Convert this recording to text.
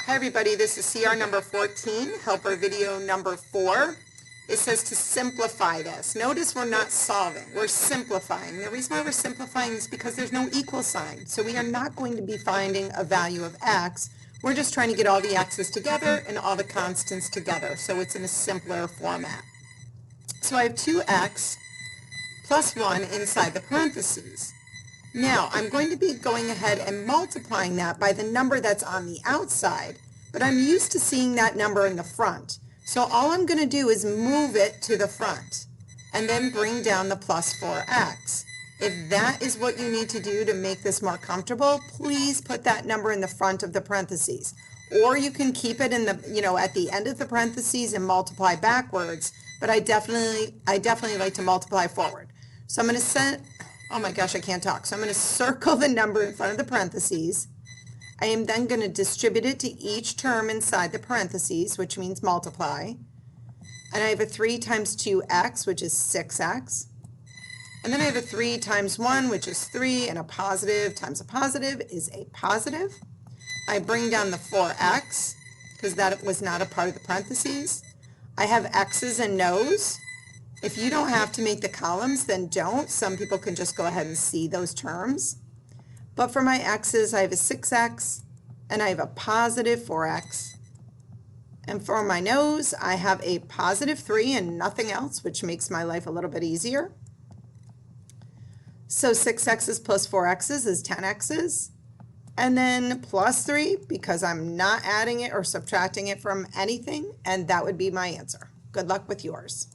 Hi everybody, this is CR number 14, helper video number 4. It says to simplify this. Notice we're not solving, we're simplifying. The reason why we're simplifying is because there's no equal sign. So we are not going to be finding a value of x. We're just trying to get all the x's together and all the constants together. So it's in a simpler format. So I have 2x plus 1 inside the parentheses. Now, I'm going to be going ahead and multiplying that by the number that's on the outside, but I'm used to seeing that number in the front. So all I'm going to do is move it to the front and then bring down the plus 4x. If that is what you need to do to make this more comfortable, please put that number in the front of the parentheses. Or you can keep it in the, at the end of the parentheses and multiply backwards, but I definitely like to multiply forward. So I'm going to set, oh my gosh, I can't talk. So I'm going to circle the number in front of the parentheses. I am then going to distribute it to each term inside the parentheses, which means multiply. And I have a 3 times 2x, which is 6x. And then I have a 3 times 1, which is 3, and a positive times a positive is a positive. I bring down the 4x, because that was not a part of the parentheses. I have x's and no's. If you don't have to make the columns, then don't. Some people can just go ahead and see those terms. But for my x's, I have a 6x, and I have a positive 4x. And for my no's, I have a positive 3 and nothing else, which makes my life a little bit easier. So 6x's plus 4x's is 10x's. And then plus 3, because I'm not adding it or subtracting it from anything, and that would be my answer. Good luck with yours.